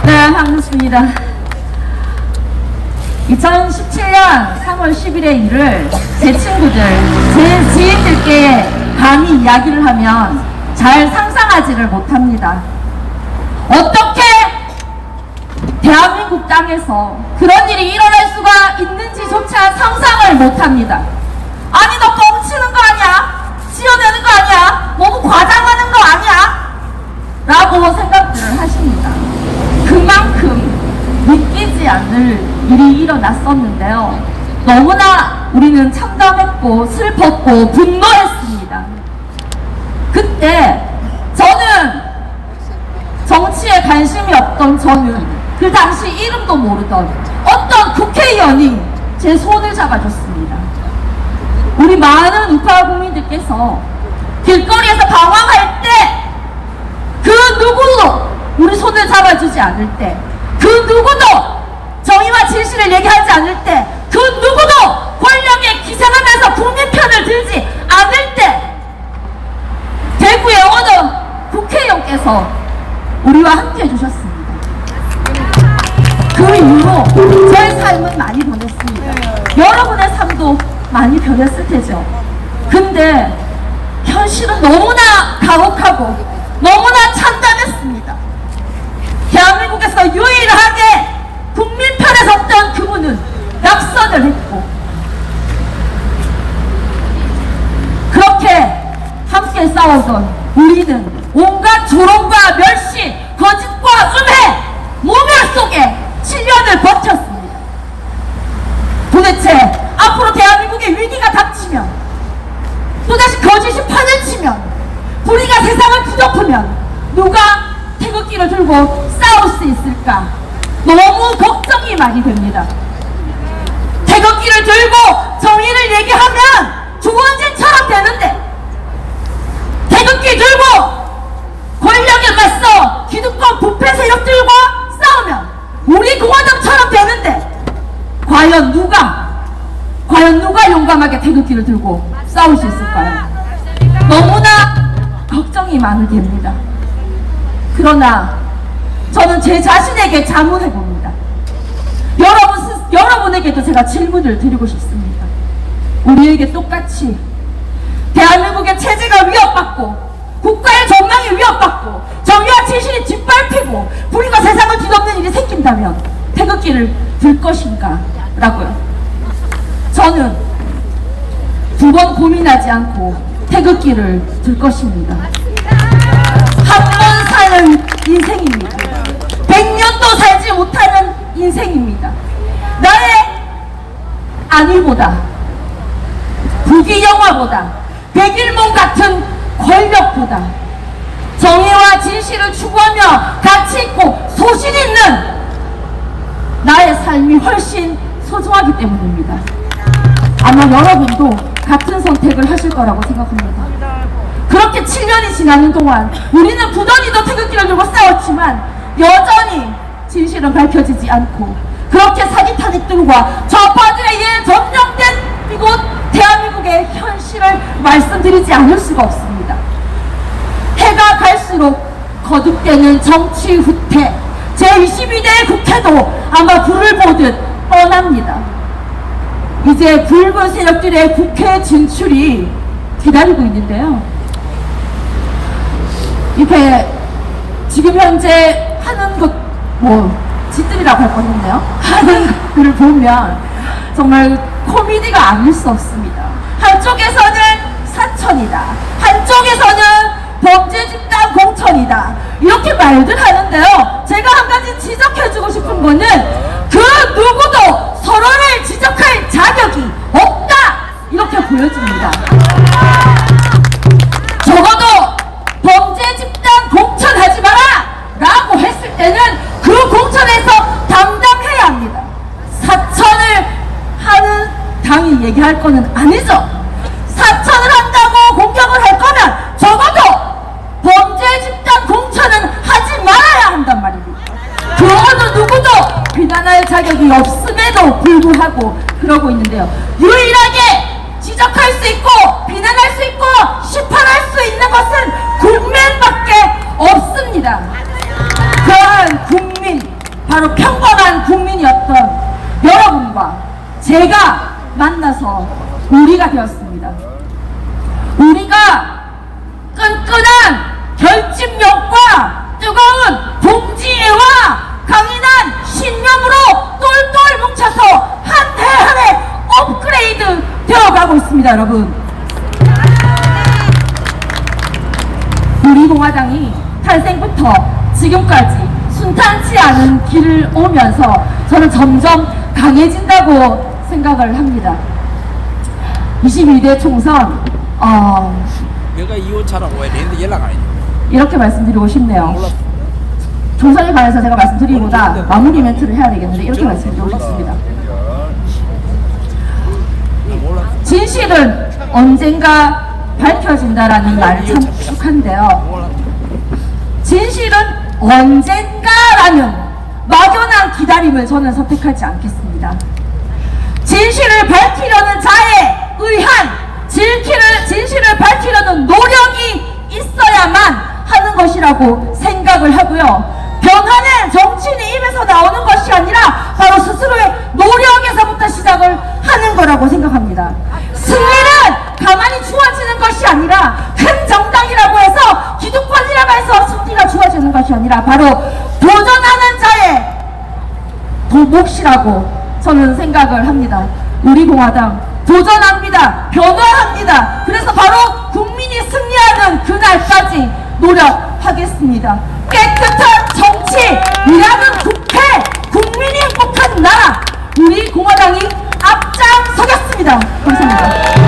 네, 반갑습니다. 2017년 3월 10일의 일을 제 친구들, 제 지인들께 감히 이야기를 하면 잘 상상하지를 못합니다. 어떻게 대한민국 땅에서 그런 일이 일어날 수가 있는지조차 상상을 못합니다. 아니, 너 뻥치는 거 아니야? 지어내는 거 아니야? 너무 과장하는 거 아니야? 라고 생각들을 하십니다. 그만큼 믿기지 않을 일이 일어났었는데요. 너무나 우리는 참담했고 슬펐고 분노했습니다. 그때 저는 정치에 관심이 없던 저는 그 당시 이름도 모르던 어떤 국회의원이 제 손을 잡아줬습니다. 우리 많은 우파 국민들께서 길거리에서 방황할 때 그 누구도 우리 손을 잡아주지 않을 때, 그 누구도 정의와 진실을 얘기하지 않을 때, 그 누구도 권력에 기생하면서 국민 편을 들지 않을 때, 대구의 어느 국회의원께서 우리와 함께 해주셨습니다. 그 이후로 저의 삶은 많이 변했습니다. 여러분의 삶도 많이 변했을 테죠. 근데 현실은 너무나 가혹하고 너무나 참담했습니다. 대한민국에서 유일하게 국민 편에 섰던 그분은 낙선을 했고, 그렇게 함께 싸우던 우리는 온갖 조롱과 멸시, 거짓과 음해, 모멸 속에 7년을 버텼습니다. 도대체 앞으로 대한민국의 위기가 닥치면, 또다시 거짓이 판을 치면, 불의가 세상을 뒤덮으면 누가 태극기를 들고 싸울 수 있을까? 너무 걱정이 많이 됩니다. 태극기를 들고 정의를 얘기하면 조원진처럼 되는데, 태극기 들고 권력에 맞서 기득권 부패 세력들과 싸우면 우리 공화당처럼 되는데, 과연 누가 용감하게 태극기를 들고 싸울 수 있을까요? 너무나 걱정이 많이 됩니다. 그러나 저는 제 자신에게 자문해 봅니다. 여러분에게도 제가 질문을 드리고 싶습니다. 우리에게 똑같이 대한민국의 체제가 위협받고, 국가의 전망이 위협받고, 정의와 진실이 짓밟히고 불의가 세상을 뒤덮는 일이 생긴다면 태극기를 들 것인가? 라고요. 저는 두 번 고민하지 않고 태극기를 들 것입니다. 한 번 사는 인생입니다. 100년도 살지 못하는 인생입니다. 나의 안위보다, 부귀영화보다, 백일몽 같은 권력보다 정의와 진실을 추구하며 가치 있고 소신 있는 나의 삶이 훨씬 소중하기 때문입니다. 아마 여러분도 같은 선택을 하실 거라고 생각합니다. 그렇게 7년이 지나는 동안 우리는 부단히도 태극기를 들고 싸웠지만 여전히 진실은 밝혀지지 않고, 그렇게 사기 탄핵들과 좌파들에 의해 점령된 이곳 대한민국의 현실을 말씀드리지 않을 수가 없습니다. 해가 갈수록 거듭되는 정치 후퇴, 제22대 국회도 아마 불을 보듯 뻔합니다. 이제 붉은 세력들의 국회 진출이 기다리고 있는데요. 이렇게 지금 현재 하는 것, 짓들이라고 할 뻔했네요. 하는 것들을 보면 정말 코미디가 아닐 수 없습니다. 한쪽에서는 사천이다, 한쪽에서는 범죄 집단 공천이다, 이렇게 말들 하는데요. 제가 한 가지 지적해주고 싶은 거는 그 누구도 서로를 지적할 자격이 없다, 이렇게 보여집니다. 적어도 범죄 집단 공천하지 마라 라고 했을 때는 그 공천에서 담당해야 합니다. 사천을 하는 당이 얘기할 거는 아니죠. 사천을 한다고 공격을 할 거면 적어도 범죄 집단 공천은 하지 말아야 한단 말입니다. 그 어느 누구도 비난할 자격이 없음에도 불구하고 그러고 있는데요. 유일하게 지적할 수 있고 비난할 수 있고 심판할 수 있는 것은 국민밖에 없습니다. 그러한 국민, 바로 평범한 국민이었던 여러분과 제가 만나서 우리가 되었습니다. 우리가 끈끈한 결집력과 뜨거운 동지애와 강인한 신념으로 똘똘 뭉쳐서 한 해 한 해 업그레이드 되어가고 있습니다. 여러분, 우리 공화당이 탄생부터 지금까지 순탄치 않은 길을 오면서 저는 점점 강해진다고 생각을 합니다. 21대 총선 내가 2호차라고 왜 내한테 연락 안 했냐? 이렇게 말씀드리고 싶네요. 총선에 관해서 제가 말씀드리기보다 마무리 멘트를 해야 되겠는데 이렇게 말씀드리고 싶습니다. 진실은 언젠가 밝혀진다라는 말이 참 익숙한데요. 진실은 언젠가라는 막연한 기다림을 저는 선택하지 않겠습니다. 진실을 밝히려는 자에 의한 진실을 밝히려는 노력이 있어야만 하는 것이라고 생각을 하고요. 변화는 정치인의 입에서 나오는 것이 아니라 바로 스스로의 노력에서부터 시작을 하는 거라고 생각합니다. 승리는 가만히 주어지는 것이 아니라 큰 정당이라고 해서 기득권이라고 해서 승리가 주어지는 것이 아니라 바로 도전하는 자의 몫이라고 저는 생각을 합니다. 우리 공화당 도전합니다. 변화합니다. 그래서 바로 국민이 승리하는 그날까지 노력하겠습니다. 깨끗한 정치, 일하는 국회, 국민이 행복한 나라, 우리 공화당이 앞장서겠습니다. 감사합니다.